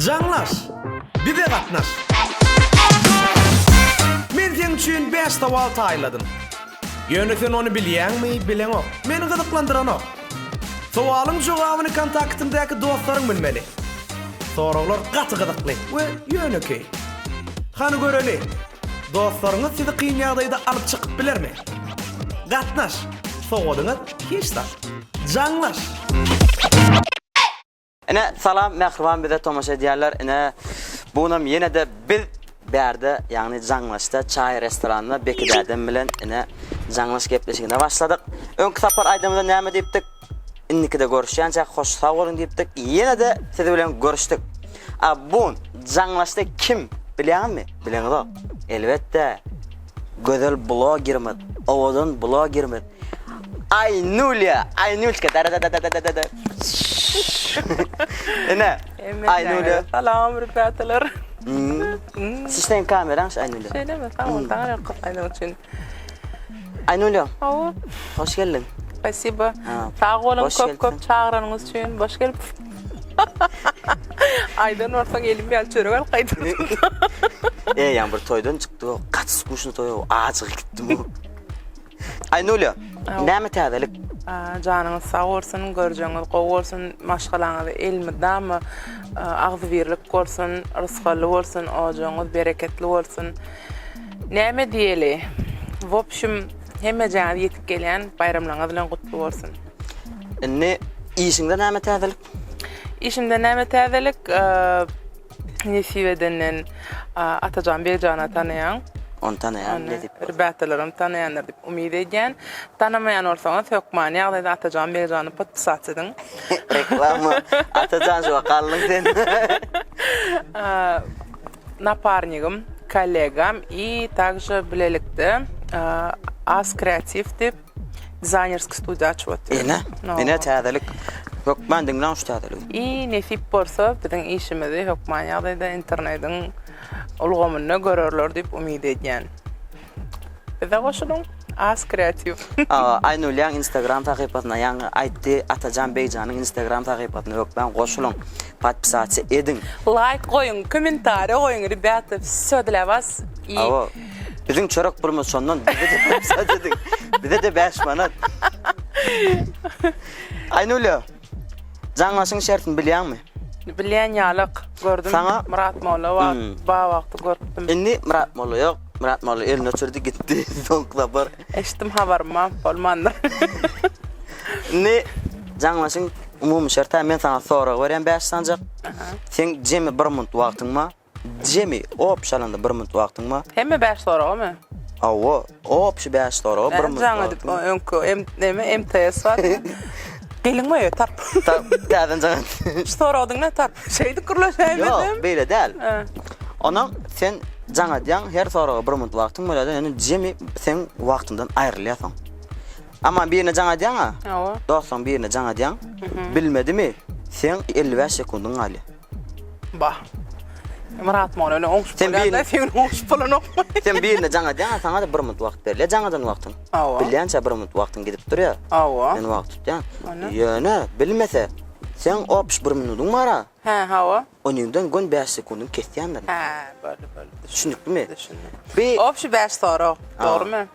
Canlaş, bir de katnaş. Men sen üçün 5 saval tayladım. Yöneten onu bilýän mi, bilen ok. Meni gyzyklandyran ok. Sowalın jogabyny kontaktymdaky dostlaryň bilmeli. Soraglar gaty gyzykly we yönekey. Hany göreli. Dostlaryňyz sizi kyn ýagdaýda alyp çykyp bilermi? Gatnaş, sowadyňyz hiçler. Canlaş. Ine salam mehriban bize tomaşa diýerler. Ine bunam ýene de biz berde yani Canlaşda çay restoranına Bekidäden bilen ine Canlaş gepleşigine başladık. Öňkü sapar aýdymyzda näme diýipdik? Innikide görüşýänçä hoş sag bolun diýipdik. Ýene de sizi bilen görüşdik. Bu Canlaşda kim bilýärmi? Bileňiz? Elbetde gözel blogerimiz, owadan blogerimiz. Aynulya, Aynulka. Ne? Aynulya. Salam rüpatlar. Sizden kameran Aynulya. Şöyle mi? Tamam, tamam. Aynı için. Aynulya. Ava. Hoş geldin. Спасибо. Sağ olun, Hoş köp geldin. çağıranınız için. Hoş gelip. Aydan ortadan elim bir çörek al kaydır. Yan bir toydan çıktı o. Kaç kuşunu toy o. Ağacı gitti bu. Aynulya. Näme täzelik? Canınız sağ olsun, göreceğiniz qow olsun, maşgalaňyz elmidämi, agzy birlik bolsun, rızkyly bolsun, ojaňyz bereketli bolsun. Näme diýeli? W общем, hemme jaňa ýetip gelýän bayramlaryňyz bilen gutly bolsun. Ne işinde näme täzelik? İşimde näme täzelik? Nesiwedenden Atajan Bejana tanaýan. On tanayan ne dip? Rübatalarym tanaýanlar dip umyd edýän. Tanamayan olsaňyz hökmany ýagdaýda Atajan Bejany podpisat edin. Reklamı Atajan şu kallyň sen. Напарнигim, коллегам и также bilelikde As Kreativ dip dizaynersk studiýa açyp Ene? Ene täzelik. Hökman diňlen şu täzelik. I nesip bolsa biziň işimizi hökman ýagdaýda internetiň ulgamyny görerler dip umyd edýän. Bize goşulyň As Kreativ. Aynulyaň Instagram takypatyna ýa-ni aýtdy Atajan Bejanyň Instagram takypatyna hökman goşulyň. Podpisatçy edin. Like koyun, komentary koyun, rебята, всё для вас. И Awa. Biziň çörek promosyondan bize de podpisat edin. Bize de 5 manat. Aynulya. Canlaşyň şertini bilýärmi? bilýän ýalyk gördüm. Sana- Murat Molla wa ba wagty görüpdim. Indi Murat Molla ýok. Murat Molla eline çürdi gitdi. Soňkla bar. Eşitdim habarma bolmandy. Ne Canlaşyň umumy şertä men sana sorag berýän 5 sanjak. Sen jemi 1 minut wagtyňma? Jemi opşalanda 1 minut wagtyňma? Hemme 5 soragmy? Awa, opşy 5 sorag 1 minut. Jaňa dip öňkü MTS var. Gelinme tarp. Täzen jaňa. Soragdyň ne tarp? Şeýdi kurlaşaýmydım. Yok, beýle däl. Onaň sen jaňa diýäň her soraga 1 minut wagtyň bolýar, ýani jemi sen wagtyndan aýrylýasyň. Ama birine jaňa diýäň, Awa. 91 jaňa diýäň, bilmedimi? Sen 55 sekundyň galy. Bah. Murat Molla öyle 10 Sen bolýar, sen 10 bolýar. Sen birine jaňa diýäň, saňa da 1 minut wagt berilýär, jaňadan wagtyň. Awa. Bilýänçä 1 minut wagtyň gidip durýar. Awa. Sen wagt tutýan. Ýöne, bilmese, sen 61 minutyň bara. Hawa. Onundan gon 5 sekundyň kesýändir. Böyle. Düşündükmi? Düşündüm. Bir Opşi 5 sorag. Dogrymy?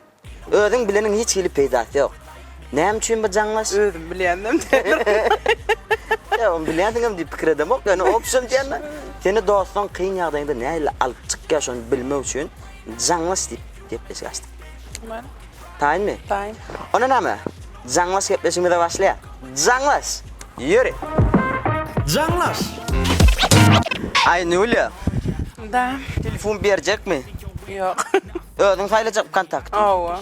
özüň bileniň hiç hili peýdasy ýok. Näme üçin bu Canlaş? Özüm bilýändim. Ya on bilýändiňem diýip pikir edemok. Ýani opsiýon diýende. Seni dostlaň kyn ýagdaýynda näle alyp çykýar şonu bilmek üçin Canlaş diýip gepleşik açdyk. Taýinmi? Taýin. Ona näme? Canlaş gepleşigine başlaýar. Canlaş. Ýöre. Canlaş. Aynulya. Da. Telefon berjekmi? Yok. Özüň saýlajak kontakt. Awa.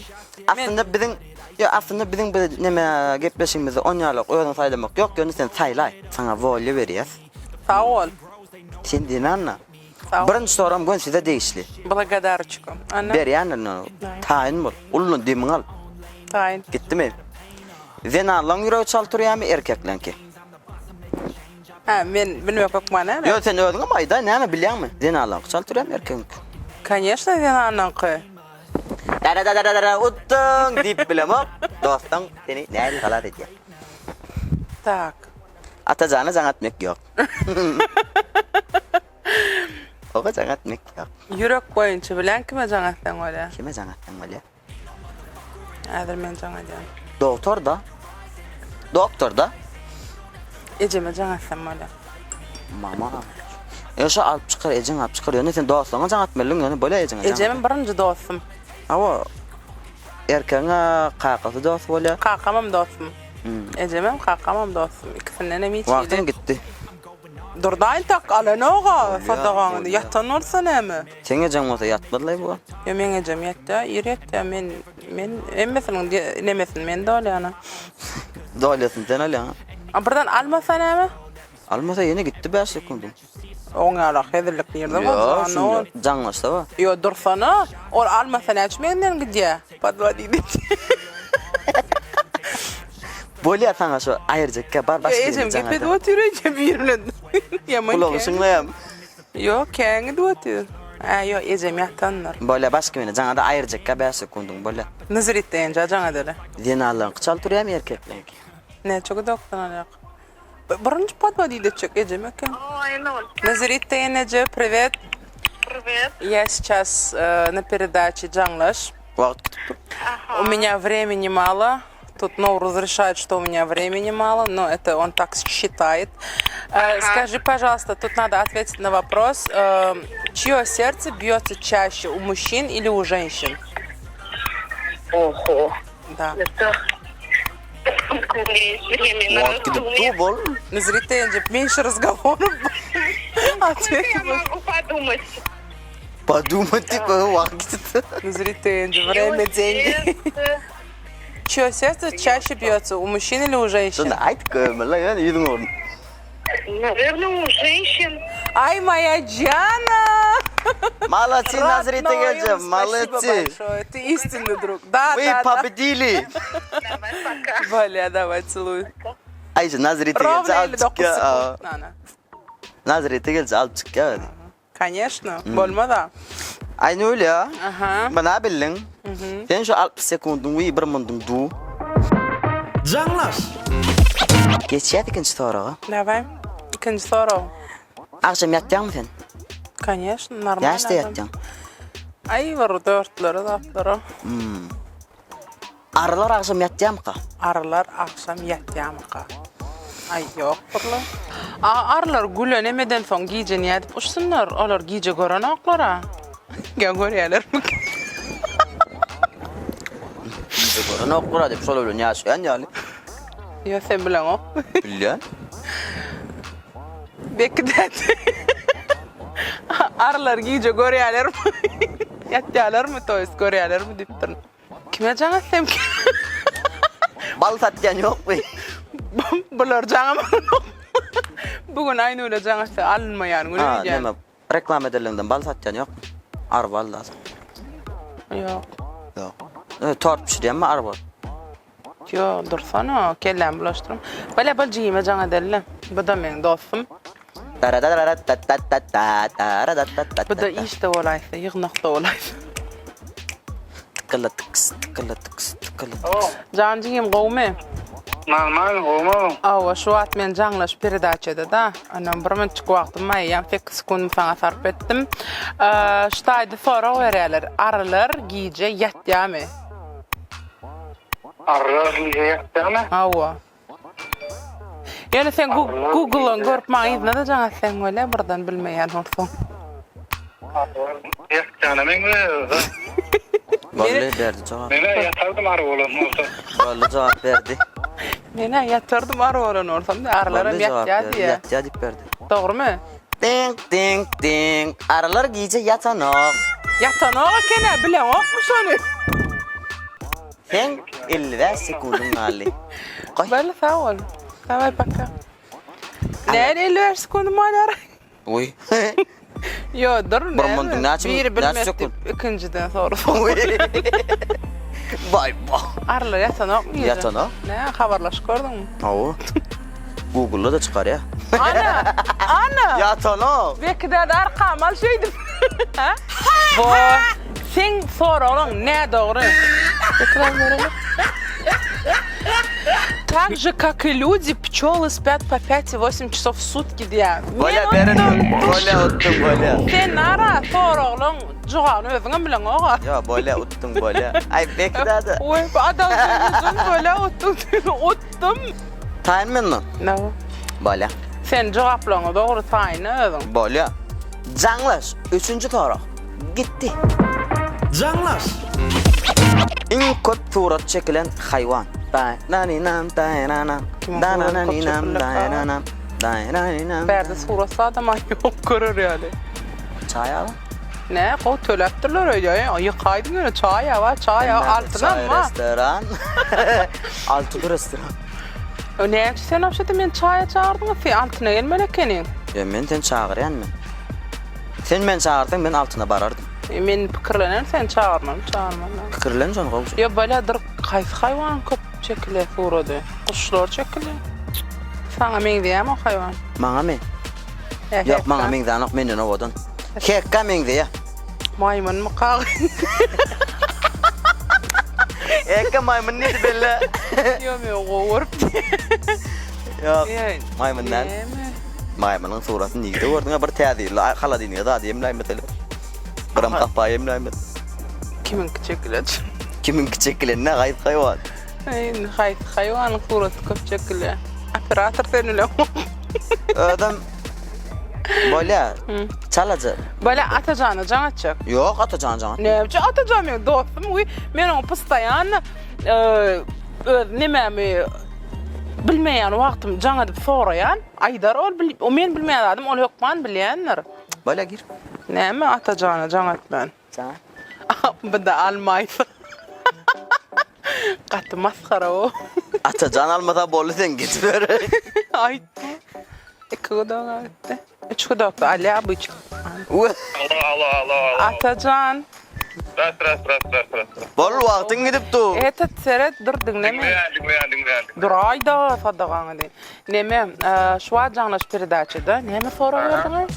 Aslında bizim neme gepleşigimizi 10 ýarlyk özüň saýlamak ýok, ýöne sen saýlay. Saňa wolly berýär. Sağ ol. Sen dinanna. Sağ ol. Birinci soram gün size değişli. Благодарочка. Ana. Berýän taýyn bol. Ulun demiň al. Taýin. Gitdimi? Zenalan ýüregi çaltyrýarmy erkeklenki? Ha, men bilmek okmana. Ýok sen özüň maýda näme bilýärmi? Zenalan çaltyrýarmy erkeklenki? Конечно, sen ananky. Dara uttung diýip bilemok. Dostum seni näme galat edýär? Tak. Atajany jaňatmak ýok. Oga jaňatmak ýok. Yürek boýunça bilen kime jaňatsan öyle? Kime jaňatdan bolýar? Häzir men jaňatjam. Doktor da. Ejeme jaňatsan öyle. Mama. Ýa-şa alyp çykar, ejeň alyp çykar. Ýöne sen dostlaryňa jaňatmalyň, ýöne bolýar ejeň. Ejemem birinji dostum. Awa erkeňe kakasy dost bolýar. Kakamam dostum. Ejemem kakamam dostum. İkisinden hem hiç Wagtyň gitdi. Durdaýyn tak alanoga satagaňdy. Ýatan bolsa näme? Sen ejeň bolsa ýatmadylar bu. Yo men ejem ýatda, ýürekde men emmesiniň nemesin men de olýana. Doýlasyn sen alýan. Birden almasa näme? Almasa ýene gitdi 5 sekund. Oňara hedirlik ýerde bolsa, Jaňlaşda ba. yo dursana, ol almasa näçmenden gidýär. Padwa diýdi. Bolýar saňa şu aýyrjykka bar başga. Ejem gepet oturýar bilen. Ýaman. Kulagy şuňlaýam. Yo, käňi doýdy. Yo, ejem ýatanlar. Bolýar başga mene jaňada aýyrjykka 5 sekundun bolýar. Nazirette enja jaňa dele. Zenalan qıçal turýam erkekler. Ne çok doktorlar. Birinci padwa diýdi çek ejem eken. Назарите Энеджи, привет. Привет. Я сейчас на передаче «Джанглаш». Wagt gitip. У меня времени мало. Тут разрешает, что у меня времени мало, но это он так считает. Скажи, пожалуйста, тут надо ответить на вопрос. Чье сердце бьется чаще, у мужчин или у женщин? Ого. Да. Это... Есть время на Wagt gidip раздумье. tu bol. Назарите Энеджи, меньше разговоров. Ответь. Я могу подумать. Подумать типа wagt gidip. Назарите Энеджи, время, деньги. Сердце. Чье сердце чаще бьется, у мужчин или у женщин? Şunda ayt kömürler yani yedin orun. Наверное, у женщин. Ай, моя Диана! Молодцы, Назарите Родной, geleceğim. спасибо Молодцы. большое, ты истинный друг. Да, Вы да, да. победили. Давай, пока. Валя, давай, целуй. Ayşe Nazarite Ровно geleceğim. или 9 секунд? На. Nazarite geleceğim. Al çık ya. Конечно, болмада. Aynı öyle ya. Ага. Bana bildin. Sen şu 60 sekundun ve bir mundun du. Jaňlaş. Geçer ikinci soruğa. Давай. İkinci soru. Akşam yatacaksın mı sen? Конечно, нормально. Yaşta yatacaksın. Ay var 4'leri, dapları. Arılar akşam yatacaksın mı? Arılar akşam yatýamyka. Ay yok burla. Arılar gülenemeden soň giýje nädip uçsunlar? Olar giýje gören oklara. Gel görýärler mi? Ne okura deyip şöyle öyle yaşayan yani. Ya sen bilen ok. Bilen. Bekdet. Arılar giýje görýärler mi? Yatýarlar mı toýs görýärler mi diýipdir. Kime jaňatsam ki? Bal satyan yok mu? Bular jaňam. Bugün aýny öyle jaňatsa alınmaýan güne Ha, diýen. neme? Reklam edilenden bal satyan yok mu? Araba al lazım. Yok. Yok. Tort pişiriyen mi araba? Yo, dursana, kellem bulaştırım. Bale bal jiyime jaňa delle. Bu da men dostum. Bu da işte olaysa, yığnakta olaysa. Tıkılı tıkıs, tıkılı tıkıs, tıkılı. Jan jiyim gowme. Normal, Рома. Awa şu at men jaňlaş передачада da. Anam bir minçik wagtym maýan 8 sekund saňa sarp etdim. Ştaýdy sora berýärler. Arılar giýje ýatýamy. Arılar giýje ýatýamy. Awa. Yani sen Google'dan görüp maňyz näde jaňatsaň öyle birden bilmeýän bolsaň. Arılar ýatýany men bilýärdim. Vallahi verdi cevap. Mene ýatardım arı bolan bolsa. Vallahi cevap verdi. Mene ýatyrdım arı bolan olsam da arılar hem Vallahi cevap ýatýar verdi. diýe. Yatya deyip verdi. Dogrymy? Ding ding ding. Arılar giyece yatanok. Ýatanoga kene bilen okmuş onu. Sen 55 sekundun hali. Koy. Böyle sağ ol. Давай пока. Ne 50 sekundum var. Oy. Yo dur ne? Burmundun, naçım- Biri naç bilmezdi. sekund. İkinciden sonra. Oy. Vay vay. Arılar yatanok mu? Yatanok. Ne haberlaş gördün mü? Oo. Google'da da çıkar ya. Ana. Yatanok. Belki de arkam al şeydim. Ha? Bu sen sonra olan ne doğru? Tekrar verelim. так же, как и люди, пчелы спят по 5-8 часов в сутки diye. Böyle berin böyle uttum böyle. Sen nara toroğlun juğanı özüne bilen oğa. Ya böyle uttum böyle. Ay bekledim. Oy, adam sözün böyle uttum. Tayin mi? No. Böyle. Sen cevaplarına doğru tayin özün. Böyle. Canlaş. 3. taraf. Gitti. Canlaş. En köp surat çekilen hayvan. Daynaninam daynanan. Daynaninam daynanan. Daynaninam. Berde surası adama yok görür yani. Çay al. Ne? O tölettirler öyle ya. Yıkaydın öyle çay hava, çay hava altına Çay mı? restoran. Altı restoran. Ne? Sen apşete men çaya çağırdın mı? Altına gelmelek kenin. Ya men sen çağırayan mı? Sen men çağırdın, ben altına barardım. Men pikirlenen sen çağırmam. Fikirlen son qolsun. Ya baladır qaysı hayvan köp çekile furadı. Kuşlar çekile. Sana men diyem o hayvan. Maňa men. Yok maňa men danok menden owadan. Hekka men diye. Maymun mu qaq? Hekka maymun neydi bella? Yo me goğurup. Yok. Maymundan. Maymunun suratını neydi gördün bir täze haladini da diyem mesela. Biram qapayım nämet. Kimin çekile? Kimin çekilen ne gayet hayvan. Ay hayvan furatı köp çekile. Operator senile. Adam böyle çalacak. Böyle atacağını can atacak. Yok atacağın can. Ne yapacak? Atacağım ya dostum. Men o pıstayan nememi bilmeyen vaktim can edip sorayan aydar o men bilmeyen adam ol yokman bilyenler. Böyle gir. Neme atacağını can et ben. Can. Bada almaysa. Katı maskara o. Atacağın almadan bolu sen git böyle. Ay. Kuda gitti. Kuda Ali abi. Allah. Atacan. Rast. Bol vaktin gidip tu. Etet seret durdun neme. Dinleyen. Durayda fadağanı de. Neme şu an canlaş передачада neme soru verdin?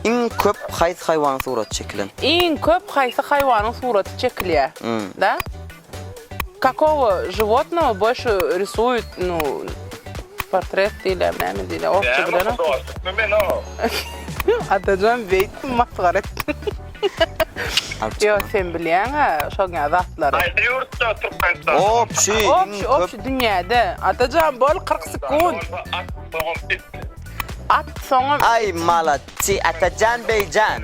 En köp hayvan surat çekilen. En köp qaysı hayvanın suratı çekiliyor. Да? Какого животного больше рисуют, ну, портрет или или овчик, да? Atacan beyt masgaret. Yo sen bilen ha, şu zatları. Haydi yurtta Türkmenistan. Opşi dünyada. Atacan bol 40 sekund. At sonra Ay malatçı Atacan Beycan.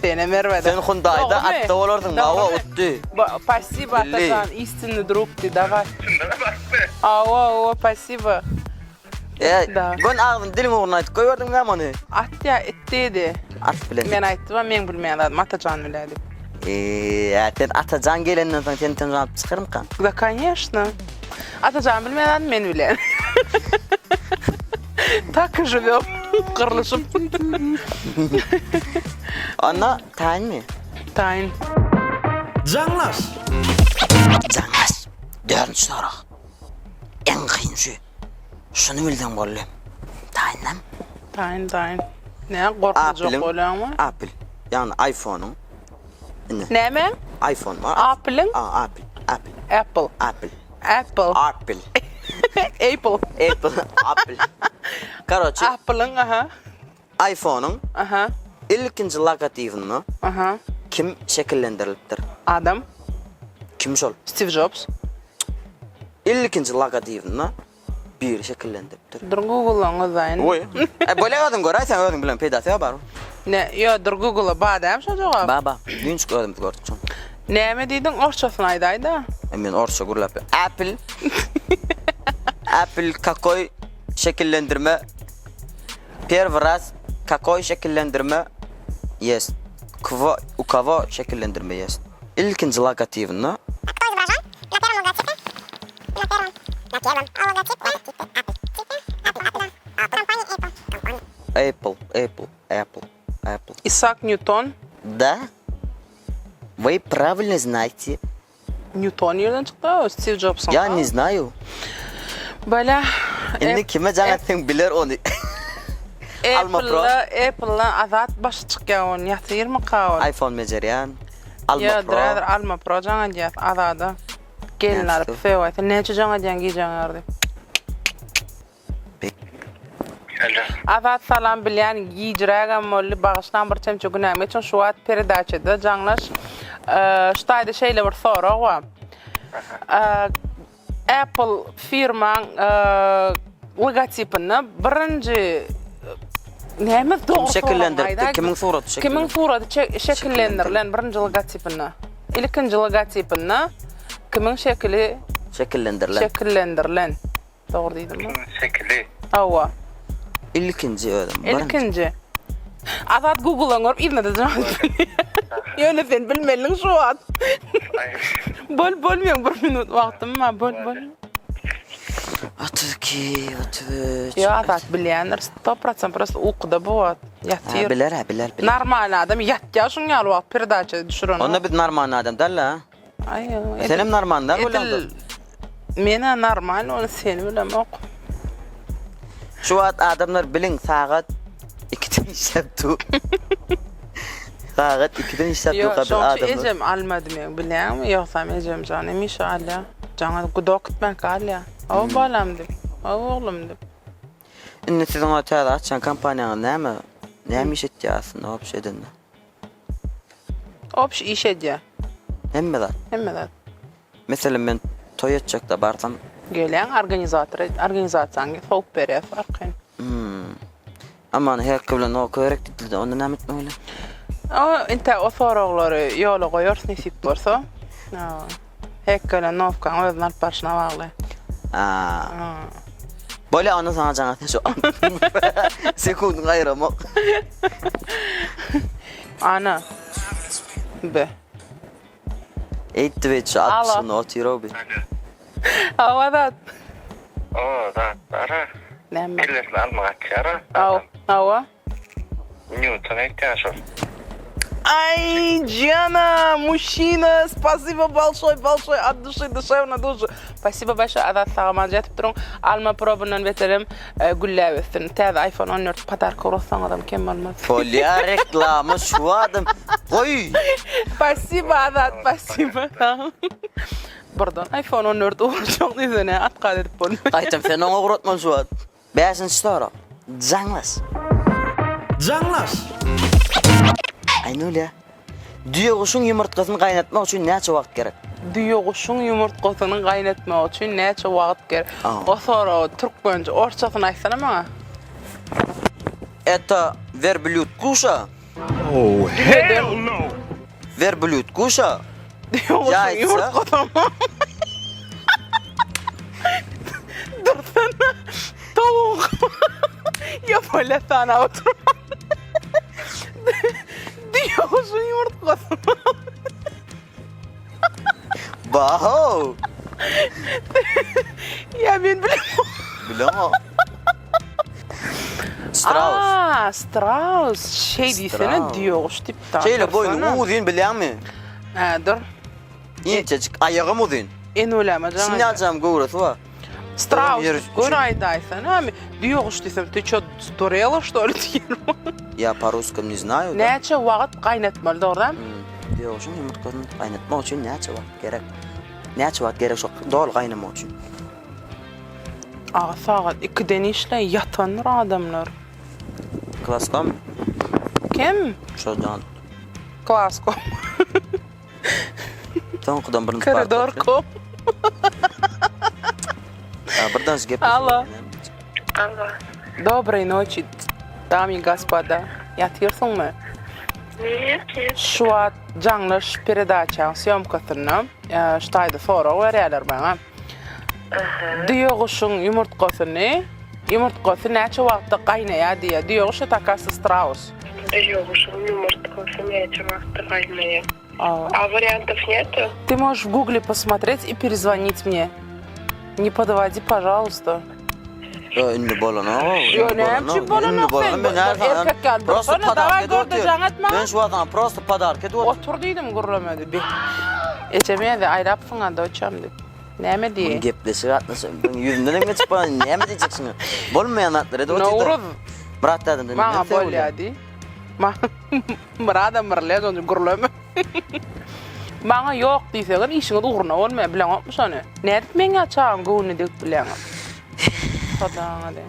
seni mervede. Sen Hyundai'da atta olurdun baba uttu. Спасибо, Atacan. Истинный друг ты, давай. Ава, спасибо. Da. Gon ağzın dilim uğruna et koyuyordun ben onu. At ya ettiydi. At bilen. Men aytdım ama men bilmeyen adam Atacan biledi. Sen Atacan gelenden sonra seni tanrı çıkarım kan. Да, конечно. Atacan bilmeyen adam men bilen. Так и живем. Kırılışıp. Ana tayin mi? Tayin. Canlaş. Canlas. 4. soru. En kıyın şu. Şunu bilden bollu. Tayin. Ne korkucu oluyor mu? Apple. Yani iPhone'un. Ne mi? iPhone var. Apple'ın? Apple. Apple. Короче, Apple'ın aha. iPhone'un Aha. ilkinci logotifini Aha. kim şekillendiriliptir? Adam. Kim şol? Steve Jobs. İlkinci logotifini bir şekillendiriptir. Dur Google'ın zayn. Oy. Böyle adın göray sen adın bilen pedası var. Ne? Yo dur Google'a badem şu cevap. Baba, gün çıkıyordum gördüm. Ne mi dedin? Orçasın aydaydı. Emin orça gurlap. Apple kakoy şekillendirme. Первый kakoy şekillendirme есть. У кого şekillendirme есть. İlkinci logotifini Apple. Исаак Ньютон. Да. Вы правильно знаете. Newton yerden çıktı o Steve Jobs'un. Я не знаю. Böyle Şimdi kime canatın bilir onu. Alma Pro. Apple'la azat başı çıkıyor on yatır mı kavun? iPhone meceriyan. Alma Ya Pro. drader Alma Pro canat azada. Gelin alıp fewa. Neçe jaňa diýen giýjaňar diýip. Alo. Azat salam bilýän giýjirägem molly bagyşdan bir çemçe günäme üçin şu wagt peredaçada jaňlaş ştaýda şeýle bir sorag bar. Apple firmaň logotipini birinji näme dogry şekillendirdi. Kimin suraty şekillendirdi? Kimin suraty şekillendirilen birinji logotipini. İlkinji logotipini kimin şekli şekillendirilen. Dogry diýdimmi? Şekilli. Awa. İlkinji ödüm. İlkinji. Azat Google'dan görüp izledi canım. Yöne sen bilmeliň şu wagt. Bol bir minut wagtym var, bol. Atyki. Yo, Azat bilýändir, 100% prosta ukyda bu wagt. Ýatyr. Biler. Normal adam ýatýar şuňa wagt peredaça düşüren. Onda bir normal adam dalla. Ay. Senem normal da bolandy. Mene normal, onu seni bilem ok. Şu wagt adamlar bilin sagat 2'den işlepdi. Sagat 2'den işlepdi Yo, kadar şonçu adamlar. ejem almadım ýa, bilýärmi? Ýoksam ejem janym inşallah. Jaňa gudok gitmek alýa. O balam dip. O oglum dip. Inne sizin otelde açan kampaniýaňy näme iş etýärsiň o şeyden? Opş iş edýär. Hemmeler. Mesela men toy etjekde barsam, Gelen organizasiýaňa soňup berýär farkyn. aman her bilen o körek diýildi. Onda näme etmeli? O inte o soraglary ýola goýar nesip bolsa. Hekkele nofkan özüň başyna bagly. Böyle onu sana canatın şu an. Sekund gayramak. Ana. Be. Eğitti ve şu atsın o tirobi. Avadat. Da. Ara. Näme? Kilesini almağa çara. Awa. Newton ihtiyaç var. Ай, Диана, мужчина, спасибо большое от души, душевно душу. Спасибо большое, Azat sağaman jetip durun. Alma probundan veterim, gülläbestin. Täze iPhone 14 padarka ursan adam kim olmaz. Folya reklamı şu adam. Koy. Спасибо, Azat, спасибо. Pardon, iPhone 14 ursan izine atqad edip bolmuş. Qaytam sen ona uğratman şu adam. 5-nji soru. Canlaş. Aynul ya. Düýeguşyň ýumurtkasyny gaýnatmak üçin näçe wagt gerek? Düýeguşyň ýumurtkasyny gaýnatmak üçin näçe wagt gerek? O soragy türkmençe orçasyny aýtsana maňa. Это верблюд куша. Oh, hell no. Верблюд куша. Düýeguşyň ýumurtkasyny. Dursana. Tavuk. Yapala sana otur. Düýeguşyň ýumurtkasyny. Baho. Ya men bilem. Bilama. Strauss. Strauss. Şey diýsene Strauss. düýeguş tipden. Şeýle boýny uzun bilýärmi? Dur. Inçecik ayağım uzun. En ulama Şimdi canım. alacağım goýrasy var. Strauss. Yürü. Гурајдајсан, ами düýeguş diýsem, ты чё, сторела что ли diýerim. Я по-русски не знаю. Näçe wagt gaýnatmaly, doğrudan? Düýeguşyň ýumurtkasyny gaýnatmak üçin näçe wagt gerek? Näçe wagt gerek şo dol gaýnamak üçin? Saat 2'den işle yatanlar adamlar. Klaskam? Kim? Şo jan. Klasko. Toňkudan birini Koridorko. Birden gep. Алло. Доброй ночи, дамы и господа. Ятýarsyňmy? Şu an canlaş peredaçaň syomkasyny ştaýda sorag berýärler bana. Düýeguşyň ýumurtkasy näçe wagtda gaýnaýar diýär. Düýeguş takasy Strauss. Düýeguşyň ýumurtkasy näçe wagtda gaýnaýar? А Вариантов нету? ты можешь в Гугле посмотреть и перезвонить мне. Не подводи, пожалуйста. Ünlü bolana. Yo, näçe bolana sen? Erkek geldi. Sonra davay gördü jaňatma. Ben şu adam prosto padark edip Otur diýdim gurramadı bir. Eçemeye de aýrapsyň da oçam dip. Näme diýe? Gepleşip atlasın. Yüzünden geçip bana näme diýjeksin? Bolmayan atlar edip oturdu. Nouruz. Murat dedim. Maňa bolýardy. Murada mirle, onu gurlama. Bana yok diýseň işiňi uğruna bolmaýar bilen okmuş onu. Nädip meňe çağım göwüni dek bilen. Fadaňa de.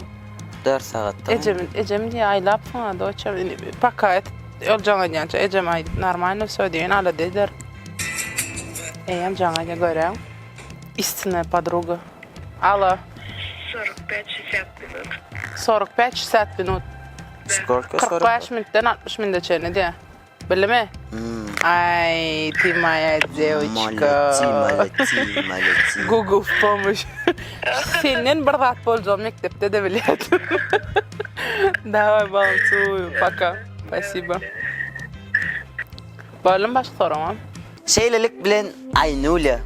4 saatda. Ecem diye aylap sana da çabuk paket olacağına yanca ecem ay normal söylediğin ala der. Eyem cana görem. İstine подруга. Alo. 45-60 minut. 45-60 minut. Сколько? 45 minutdan 60 minut çene diye. Bilme? Ay, ty моя девочка. Maleti. Google помощь. Senin bir zat bolacağım mektepte de biliyordum. Давай, балансуй. Пока. Спасибо. Bölüm başka sorum. Şeylelik bilen Aynula.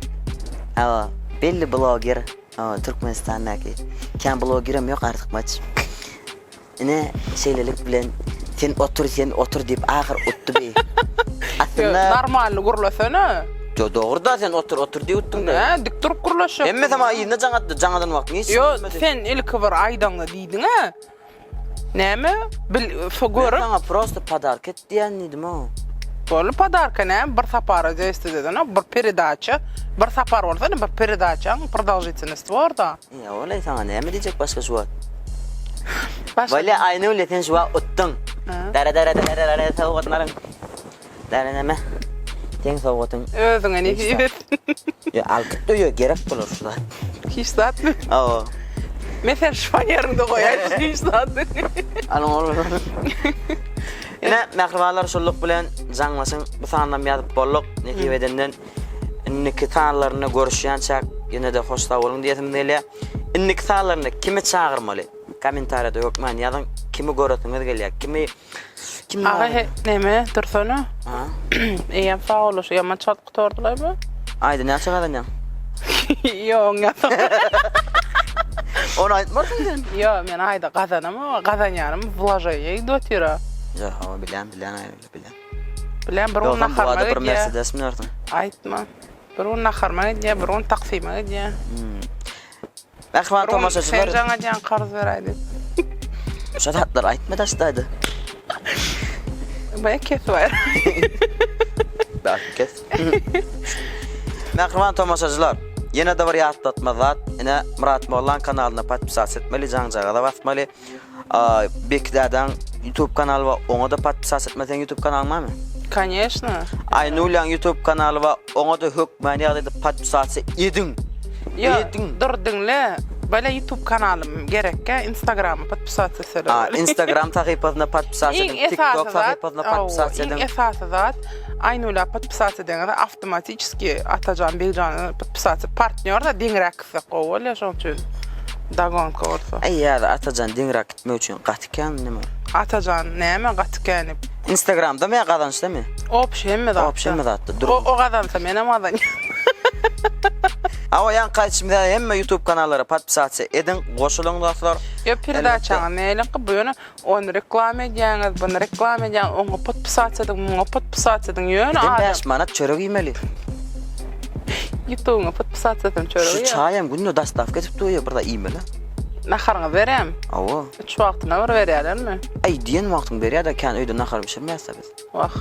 Aa, belli blogger. Aa, Türkmenistan'daki. Ken bloggerim yok artık maç. Ne şeylelik bilen sen otur deyip ahir uttu bey. Aslında Normal gurlasana. doğru da sen otur diye uttun da. Ne? Dik durup gurlaşıp. Emme tamam yine cangadan vakti hiç. Yo, sen ilk var aydanla diydin ha. Näme? Görüp Sana просто подарок et diyeniydim ha. böyle padarka ne? Bir sapara jeste dedin, bir передача. Bir sapar olsa ne bir передача, продолжительность var da. Ya olay sana ne mi diyecek başka şu an? Başka Böyle aynı öyle sen şu an uttun. Dara soğutların. Dara neme? Sen soğutun. özüne ne diyet? Ya alkıt diyor gerek bulur şu da. Hiç zat mı? Aa. Mesela şpanyarında koyar, hiç zat. Alın olur. Yine mehribanlar şulluk bilen canlasın. Bu sandan yazıp bolluk. Neki bedenden inniki tanlarını görüşýänçäk yine de hoşta bolun diýetim dele. Inniki tanlarını kime çağırmaly? Komentarda ýokman ýazyn kimi göretiniz gelýär? Kim Aga näme? Dursana. Ha? Eýem sağ oluş, ýaman çatqy tordularmy? Aýdy näçe gadan ýa? Yo, ňa. Onu aýtmarsın sen. Yo, men ayda gazanam, gazanýarym вложение идотира. Ya, bilen. Bilen bir Yok, ona bu arada bir harmaga diye. Mercedes mi nereden? Aytma. Bir ona harmaga diye, bir ona taksima diye. Mehriban Sen tomaşaçylar. jana diýen qarz beraydy. Şahatlar aýtma daşdaýdy. Baya kes var. Bak kes. Mehriban tomaşaçylar. Yine de bir ýatlatma zat. Ine Murat Mollan kanalyna podpisat etmeli, jaňjaga da basmaly. Bekdadan YouTube kanaly we oňa da podpisat etmesen YouTube kanalyň barmy? Конечно. Aynulaň YouTube kanaly we oňa da hökmän ýagdaýda podpisat edin. Yo, Edin. dur dinle. Böyle YouTube kanalım gerekke Instagram'a podpisat etseler. Instagram tahypasyna podpisat edin, TikTok tahypasyna podpisat edin. İň esasy zat Aynula podpisat edende avtomatikski Atajan Beljan'a podpisat partner da diňrak gowy şoň üçin. Dagon korsa. Ay ýa-da Atajan diňrak gitmek üçin gatykän nime? Atajan näme gatykany? Instagramda men gazançda mı? Opşemme da. Opşemme zatda. Dur. O gazansa menem adan. Ama yan kaçımda hemme YouTube kanallara podpisat edin, goşulun dostlar. Yo передача neyle ki bunu onu reklam edýäňiz, bunu reklam edýän, onu podpisat edin, onu podpisat edin ýöne Ben adam. 5 manat çörek ýemeli. YouTube'a podpisat edin Şu çöregi. çayam günde dastavka etip duruyor burada ýemeli. Naharňa berem. Awa. 3 wagtyna bir berýärlermi? Ay diýen wagtyň berýär da kan öýde nahar pişirmäsä biz. Wah.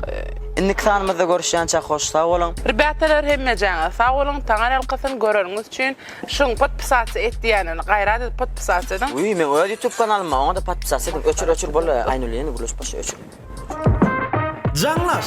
Indi kanalymyzda görüşýänçä hoş sag bolun. Ribatalar hemme jaňa sag bolun, taňar alqasyn görüňiz üçin şuň podpisat etdiýänini gaýrat edip podpisat edin. Uy, men öýle YouTube kanalyma oňa da podpisat edip öçür bol Aynul ýene buluş başa öçür. Canlaş.